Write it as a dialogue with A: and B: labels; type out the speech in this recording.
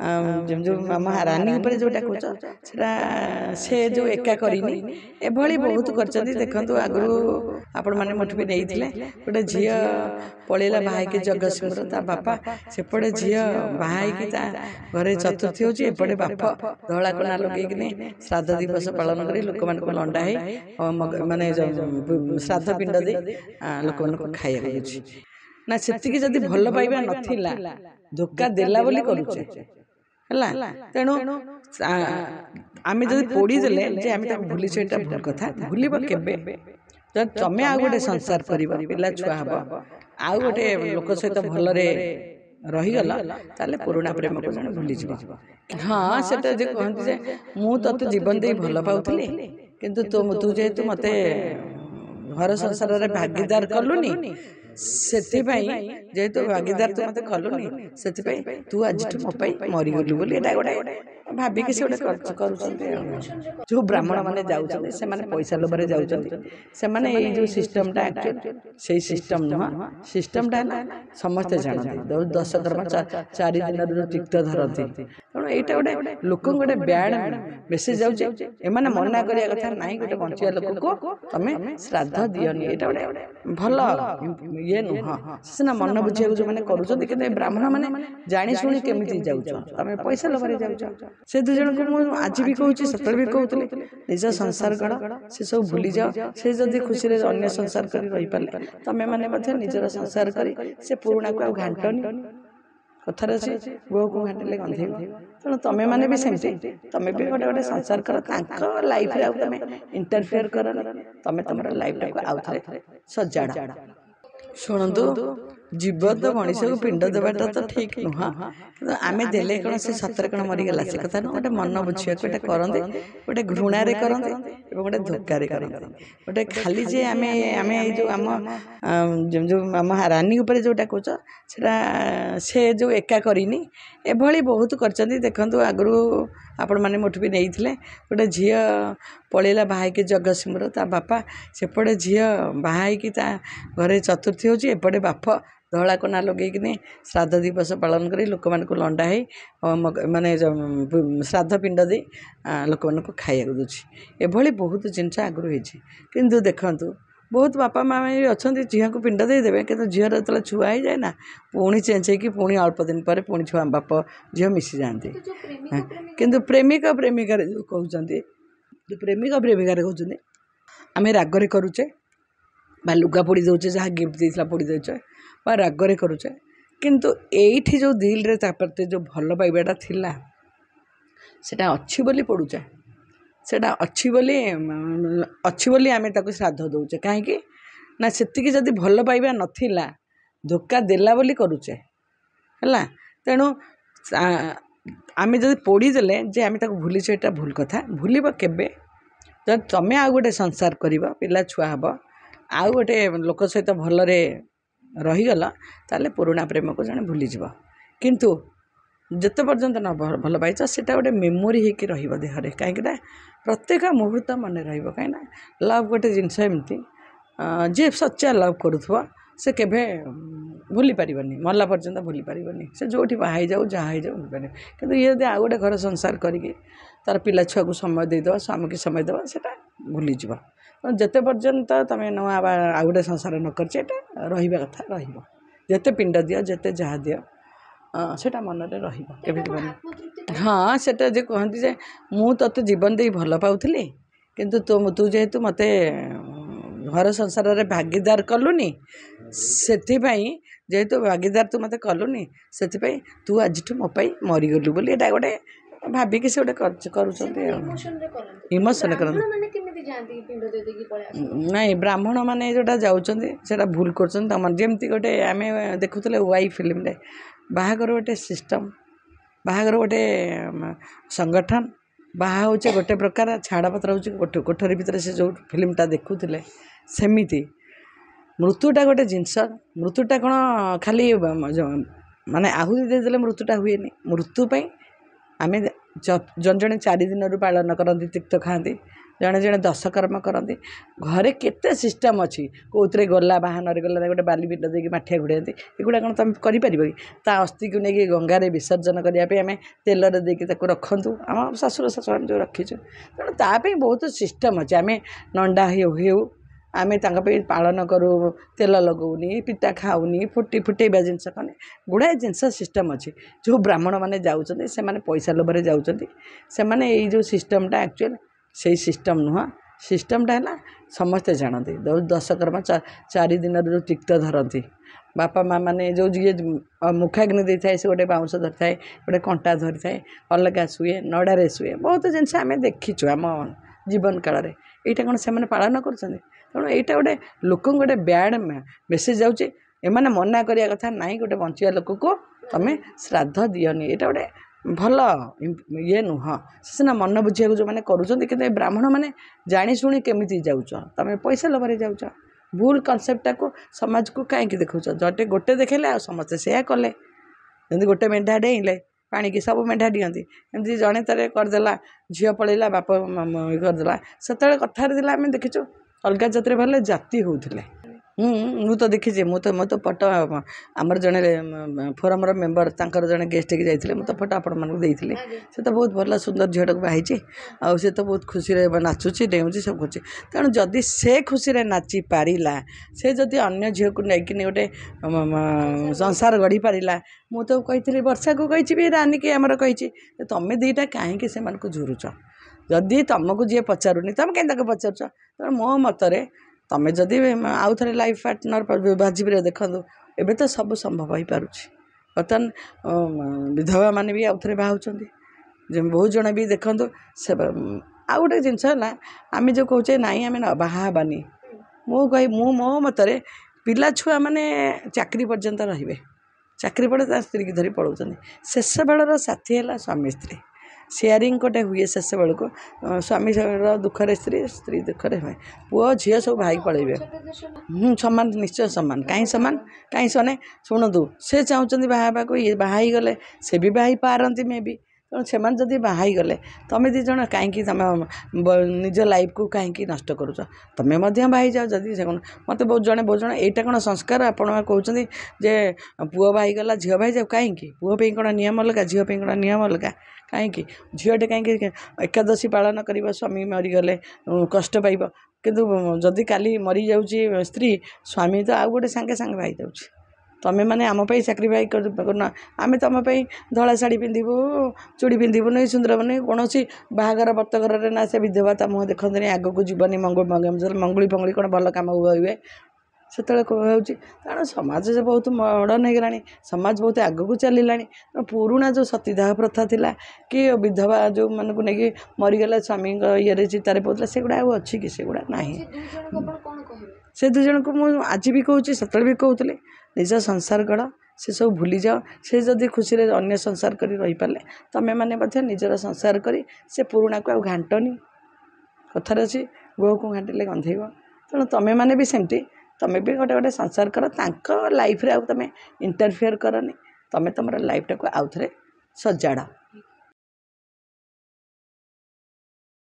A: जो आम रानी उपर जोटा कौच से जो एका करनी एभली बहुत कर देखु आगु आपण मैंने मोठ भी नहीं गोटे झी पलैला बाहर जगतसिंहपुर ता बापा सेपटे झी बाहर घरे चतुर्थी होची एपटे बाप धला कना लगे श्राद्ध दिवस पालन कर लोक मान लंडा माने श्राद्ध पिंड दे लोक मान खाइबा ना सेतिकी जदि भल पाइबा नथिला धोखा देला बोली करूचे हला तेणु आमे जदि पोड़ी देले जे आमे ताको भूली सेटा भूल कथा भूलिबा केबे जब तमे आ गोटे संसार करिबा पिला छुआ हबो आ गोटे लोक सहित भल रे रही गला ताले पुराना प्रेम को जने भूली जीव हां सेटा जे कहंती जे मु तत जीवन दे भल पाउथली किंतु तू जेहेतु मते घर संसार रे भागीदार कलुनी जेहेतु भागीदार तू मत कलुनी से तू आज मो मरी गलु बोली एटा गोटे भाविक से गोटे कर जो ब्राह्मण मैंने जाऊँ से पैसा लोभे जाऊँ जो सिस्टमटा एक्चुअली से सिस्टम नुह सिस्टमटा ना समस्ते जानते 10 कर्म 4 दिन तीर्थ धरती तेणु यहाँ गोटे लोक गोटे बैड मेसेज जाऊे मना करिया कथा ना गोटे बंचिया लोक को तुम श्राद्ध दियनी यहाँ गोटे भल ये नुह सीना मन बुझा जो मैंने कर ब्राह्मण मैंने जाशुणी केमी जाऊँ तुम पैसा लोभे जाऊँ से 2 जन को आज भी कहूँ सतल भी कहूली निज संसार कर से सब भूली जाओ से जदि खुशी अन्य संसार कर रही पारे तमें मैंने निजर संसार कर से पुराणा को घाटनी कथार अच्छे गो को घाटिले गंधे तेणु तुम्हें मैंने भी सेमती तुम्हें भी गोटे गोटे संसार कर लाइफ तुम इंटरफेयर कर तुम तुम लाइफ टाइम आउ थे सजाड़ शुणु जीवन मनीष को पिंड देवाटा तो ठीक नुह आम देले कौन से सतर कौन मरीगला से कथा ना गोटे मन बुझा गोटे करते गोटे घृणार करते गोटे धोखार करते गोटे खाली जे आम आम जो आम रानी उपर जोटा कौच से जो एका करनी एभली बहुत कर देखु आगु आपण मैंने मोठ भी नहीं गोटे झी पलैला बाहर जगतसिंहपुर ता बापा सेपटे झी बाहर घरे चतुर्थी होची एपटे बाप धला कना लगे श्राद्ध दिवस पालन कर लोक मान लंडा माने श्राद्ध पिंड दे लोक मान खाइबा दूसरी एभली बहुत जिनस आगु किंतु देखंतु बहुत बापा माँ भी अच्छा झील को पिंड देदेवे कि झीर जो छुआ हो जाए ना पुणी चेंज हो पुणी अल्प दिन पर पुणी छुआ बाप झील मिसी जाती किंतु प्रेमिक प्रेमिकार जो कहते प्रेमिक प्रेमिकार कहते आम रागरे करुचे बा लुगा पोड़ी दौचे जहाँ गिफ्ट देता पोड़ी दौचे बा रागरे करुचे किंतु एठी जो दिल रे प्रति जो भल पाइबाटा थिला सेटा अच्छी बोली पड़ुचे सेटा अच्छी बोली आमे ताको श्राद्ध दौचे कहीं ना सेतिकी जदि भल पाइबा नथिला धोखा देला बोली करुचे हला तेणु आमे जदि पोड़ी देले जे आमे ताको भूली सेटा भूल कथा भूलिबा केबे जब तमे आ गोटे संसार करिबा पिला छुआ हबो आ गोटे लोक सहित भल रे रही गला ताले पुराना प्रेम को जने भूली जीव किंतु जिते पर्यंत न भल पाइछ सेटा गोटे मेमोरी होकर रहिबो देहरे कहीं प्रत्येक मुहूर्त मन रहिबो कहीं लव गोटे जिनस एमती जे सच्चा लव करुथबो से केभे भूली पारिबनी मरला पर्यंत भूली पारिबनी से जोठी बाहाई जाऊ जहाँ जाऊ भूली पारे किंतु ये यदि आ गोटे घर संसार करिके तार पिला छुआ को समय देदेव स्वामी की समय देवा सेटा भूली जीव जिते पर्यंत तुम न आ गोटे संसार न करछे रहिबा कथा रहिबो जेते पिंड दियो जेते जहा दियो सेटा मन रे रहिबो केबे जीवन हाँ सेटा जे कहंती जे मु तत जीवन दे भल पाउथली किंतु तू जेहेतु मते घर संसार रे भागीदार कलुनी जेहेतु भागीदार तू मते कलुनी से तू आज मो मरी गलु बोली एटा गोटे भाविक से गोटे कर इमोशन कर नहीं ब्राह्मण मैंने जोटा जाऊँच भूल करमती गोटे आम देखुले वाई फिल्म रे बाहागर गोटे सिस्टम बाहागर गोटे संगठन बाहा हूँ गोटे प्रकार छाड़पत्र हूँ कोठरी भितर से जो फिल्मटा देखुले सेमिति मृत्युटा गोटे जिनस मृत्युटा कौन खाली माने आहुति देदेले मृत्युटा हुए मृत्यु आम ଜଣେ ଜଣେ 4 ଦିନରୁ ପାଳନ କରନ୍ତି, ତିକ୍ତ ଖାଆନ୍ତି, ଜଣେ ଜଣେ 10 କର୍ମ କରନ୍ତି। ଘରେ କେତେ ସିଷ୍ଟମ୍ ଅଛି, କେଉଁଥିରେ ଗଲା ବାହାନରେ ଗଲା ଗୋଟେ ବାଲି ପିଣ୍ଡ ଦେଇକି ମାଠିଆ ଘୋଡ଼ାନ୍ତି। ଏଗୁଡ଼ା କ'ଣ ତୁମେ କରିପାରିବ କି? ତା ଅସ୍ଥିକୁ ନେଇକି ଗଙ୍ଗାରେ ବିସର୍ଜନ କରିବା ପାଇଁ ଆମେ ତେଲରେ ଦେଇକି ତାକୁ ରଖନ୍ତୁ, ଆମ ଶ୍ୱଶୁର ଶାଶୁମାନେ ଯେଉଁ ରଖିଛୁ। ତେଣୁ ତା ପାଇଁ ବହୁତ ସିଷ୍ଟମ୍ ଅଛି। ଆମେ ନଣ୍ଡା ହେଉ ଆମେ ତାଙ୍କ ପାଇଁ ପାଳନ କରୁ, ତେଲ ଲଗାଉନି, ପିତା ଖାଉନି, ଫୁଟେଇବା ଜିନିଷ ଖାଉନି, ଗୁଡ଼ାଏ ଜିନିଷ ସିଷ୍ଟମ୍ ଅଛି। ଯେଉଁ ବ୍ରାହ୍ମଣମାନେ ଯାଉଛନ୍ତି ସେମାନେ ପଇସା ଲୋଭରେ ଯାଉଛନ୍ତି। ସେମାନେ ଏଇ ଯେଉଁ ସିଷ୍ଟମ୍ଟା ଆକ୍ଚୁଆଲି ସେଇ ସିଷ୍ଟମ୍ ନୁହଁ। ସିଷ୍ଟମ୍ଟା ହେଲା ସମସ୍ତେ ଜାଣନ୍ତି। 10 କର୍ମ 4 ଦିନରୁ ଯେଉଁ ତିକ୍ତ ଧରନ୍ତି, ବାପା ମାଆ ମାନେ ଯେଉଁ ଯିଏ ମୁଖାଗ୍ନି ଦେଇଥାଏ ସେ ଗୋଟେ ବାଉଁଶ ଧରିଥାଏ, ଗୋଟେ କଣ୍ଟା ଧରିଥାଏ, ଅଲଗା ଶୁଏ, ନଡ଼ାରେ ଶୁଏ। ବହୁତ ଜିନିଷ ଆମେ ଦେଖିଛୁ ଆମ ଜୀବନ କାଳରେ। ଏଇଟା କ'ଣ ସେମାନେ ପାଳନ କରୁଛନ୍ତି? ତେଣୁ ଏଇଟା ଗୋଟେ ଲୋକଙ୍କୁ ଗୋଟେ ବ୍ୟାଡ଼ ମେସେଜ୍ ଯାଉଛି। ଏମାନେ ମନା କରିବା କଥା ନାହିଁ, ଗୋଟେ ବଞ୍ଚିବା ଲୋକକୁ ତୁମେ ଶ୍ରାଦ୍ଧ ଦିଅନି। ଏଇଟା ଗୋଟେ ଭଲ ଇଏ ନୁହଁ। ସେ ସିନା ମନ ବୁଝିବାକୁ ଯେଉଁମାନେ କରୁଛନ୍ତି, କିନ୍ତୁ ଏ ବ୍ରାହ୍ମଣମାନେ ଜାଣି ଶୁଣି କେମିତି ଯାଉଛ? ତୁମେ ପଇସା ଲୋଭରେ ଯାଉଛ। ଭୁଲ କନସେପ୍ଟଟାକୁ ସମାଜକୁ କାହିଁକି ଦେଖାଉଛ? ଗୋଟେ ଦେଖେଇଲେ ଆଉ ସମସ୍ତେ ସେୟା କଲେ। ଯେମିତି ଗୋଟେ ମେଣ୍ଢା ଡେଇଁଲେ ପାଣିକି ସବୁ ମେଣ୍ଢା ଡିଅନ୍ତି, ଏମିତି ଜଣେ ଥରେ କରିଦେଲା, ଝିଅ ପଳେଇଲା, ବାପ କରିଦେଲା। ସେତେବେଳେ କଥାରେ ଥିଲା, ଆମେ ଦେଖିଛୁ ଅଲଗା ଜାତିରେ ଭଲ ଜାତି ହେଉଥିଲେ। ମୁଁ ତ ଦେଖିଛି, ମୁଁ ତ ଫଟୋ ଆମର ଜଣେ ଫୋରମର ମେମ୍ବର ତାଙ୍କର ଜଣେ ଗେଷ୍ଟ ହେଇକି ଯାଇଥିଲେ, ମୁଁ ତ ଫଟୋ ଆପଣମାନଙ୍କୁ ଦେଇଥିଲି। ସେ ତ ବହୁତ ଭଲ ସୁନ୍ଦର ଝିଅଟାକୁ ବାହାହେଇଛି, ଆଉ ସେ ତ ବହୁତ ଖୁସିରେ ନାଚୁଛି, ଡେଉଁଛି, ସବୁ କରୁଛି। ତେଣୁ ଯଦି ସେ ଖୁସିରେ ନାଚି ପାରିଲା, ସେ ଯଦି ଅନ୍ୟ ଝିଅକୁ ନେଇକିନି ଗୋଟେ ସଂସାର ଗଢ଼ି ପାରିଲା, ମୁଁ ତ କହିଥିଲି, ବର୍ଷାକୁ କହିଛି ବି, ରାନୀକି ଆମର କହିଛି, ତମେ ଦିଟା କାହିଁକି ସେମାନଙ୍କୁ ଝୁରୁଛ? ଯଦି ତୁମକୁ ଯିଏ ପଚାରୁନି, ତୁମେ କାହିଁକି ତାକୁ ପଚାରୁଛ? ତେଣୁ ମୋ ମତରେ ତୁମେ ଯଦି ଆଉ ଥରେ ଲାଇଫ୍ ପାର୍ଟନର୍ ବାଜିବରେ ଦେଖନ୍ତୁ, ଏବେ ତ ସବୁ ସମ୍ଭବ ହେଇପାରୁଛି। ବର୍ତ୍ତମାନ ବିଧବାମାନେ ବି ଆଉ ଥରେ ବାହା ହେଉଛନ୍ତି। ବହୁତ ଜଣ ବି ଦେଖନ୍ତୁ। ସେ ଆଉ ଗୋଟେ ଜିନିଷ ହେଲା, ଆମେ ଯେଉଁ କହୁଛେ ନାଇଁ ଆମେ ବାହା ହେବାନି, ମୁଁ ମୋ ମତରେ ପିଲା ଛୁଆମାନେ ଚାକିରି ପର୍ଯ୍ୟନ୍ତ ରହିବେ। ଚାକିରି ପରେ ତା ସ୍ତ୍ରୀକି ଧରି ପଳାଉଛନ୍ତି। ଶେଷ ବେଳର ସାଥୀ ହେଲା ସ୍ୱାମୀ ସ୍ତ୍ରୀ। ସେୟାରିଂ ଗୋଟେ ହୁଏ ଶେଷ ବେଳକୁ, ସ୍ୱାମୀର ଦୁଃଖରେ ସ୍ତ୍ରୀ ଦୁଃଖରେ ହୁଏ। ପୁଅ ଝିଅ ସବୁ ଭାଇ ପଳେଇବେ। ସମାନ, ନିଶ୍ଚୟ ସମାନ। କାହିଁ ସମାନ? କାହିଁ ସେମାନେ ଶୁଣନ୍ତୁ, ସେ ଚାହୁଁଛନ୍ତି ବାହା ହେବାକୁ, ଇଏ ବାହା ହେଇଗଲେ, ସେ ବି ବାହା ହେଇପାରନ୍ତି ମେ ବି। ତେଣୁ ସେମାନେ ଯଦି ବାହା ହେଇଗଲେ, ତୁମେ ଦୁଇ ଜଣ କାହିଁକି ତୁମେ ନିଜ ଲାଇଫ୍କୁ କାହିଁକି ନଷ୍ଟ କରୁଛ? ତୁମେ ମଧ୍ୟ ବାହା ହେଇଯାଅ। ଯଦି ସେ କ'ଣ ମୋତେ ବହୁତ ଜଣ ଏଇଟା କ'ଣ ସଂସ୍କାର? ଆପଣ କହୁଛନ୍ତି ଯେ ପୁଅ ବାହା ହେଇଗଲା, ଝିଅ ବାହା ହେଇଯାଉ। କାହିଁକି? ପୁଅ ପାଇଁ କ'ଣ ନିୟମ ଅଲଗା, ଝିଅ ପାଇଁ କ'ଣ ନିୟମ ଅଲଗା? କାହିଁକି? ଝିଅଟେ କାହିଁକି ଏକାଦଶୀ ପାଳନ କରିବ, ସ୍ୱାମୀ ମରିଗଲେ କଷ୍ଟ ପାଇବ, କିନ୍ତୁ ଯଦି କାଲି ମରିଯାଉଛି ସ୍ତ୍ରୀ, ସ୍ୱାମୀ ତ ଆଉ ଗୋଟେ ସାଙ୍ଗେ ବାହା ହେଇଯାଉଛି। ତୁମେମାନେ ଆମ ପାଇଁ ସାକ୍ରିଫାଇସ୍ କରୁନ, ଆମେ ତୁମ ପାଇଁ ଧଳା ଶାଢ଼ୀ ପିନ୍ଧିବୁ, ଚୁଡ଼ି ପିନ୍ଧିବୁନି, ସୁନ୍ଦର ବନି, କୌଣସି ବାହାଘର ବ୍ରତଘରରେ ନା ସେ ବିଧବା ତା ମୁହଁ ଦେଖନ୍ତିନି, ଆଗକୁ ଯିବନି, ମଙ୍ଗୁଳି ଫଙ୍ଗୁଳି କ'ଣ ଭଲ କାମ ହୁଏ ସେତେବେଳେ ହେଉଛି। ତେଣୁ ସମାଜ ବହୁତ ମଡ଼ର୍ଣ୍ଣ ହେଇଗଲାଣି, ସମାଜ ବହୁତ ଆଗକୁ ଚାଲିଲାଣି। ପୁରୁଣା ଯେଉଁ ସତୀଦାହ ପ୍ରଥା ଥିଲା, କି ବିଧବା ଯେଉଁମାନଙ୍କୁ ନେଇକି ମରିଗଲା ସ୍ୱାମୀଙ୍କ ଇଏରେ ଚିତାରେ ପଡ଼ୁଥିଲା, ସେଗୁଡ଼ା ଆଉ ଅଛି କି? ସେଗୁଡ଼ା ନାହିଁ। ସେ ଦୁଇ ଜଣଙ୍କୁ ମୁଁ ଆଜି ବି କହୁଛି, ସେତେବେଳେ ବି କହୁଥିଲି, ନିଜ ସଂସାର ଗଢ଼, ସେସବୁ ଭୁଲିଯାଅ। ସେ ଯଦି ଖୁସିରେ ଅନ୍ୟ ସଂସାର କରି ରହିପାରିଲେ, ତୁମେମାନେ ମଧ୍ୟ ନିଜର ସଂସାର କରି ସେ ପୁରୁଣାକୁ ଆଉ ଘାଣ୍ଟନି। କଥାରେ ଅଛି, ବୋହୂକୁ ଘାଣ୍ଟିଲେ ଗନ୍ଧେଇବ। ତେଣୁ ତୁମେମାନେ ବି ସେମିତି, ତୁମେ ବି ଗୋଟେ ସଂସାର କର। ତାଙ୍କ ଲାଇଫ୍ରେ ଆଉ ତୁମେ ଇଣ୍ଟରଫିୟର କରନି। ତୁମେ ତୁମର ଲାଇଫ୍ଟାକୁ ଆଉ ଥରେ ସଜାଡ଼।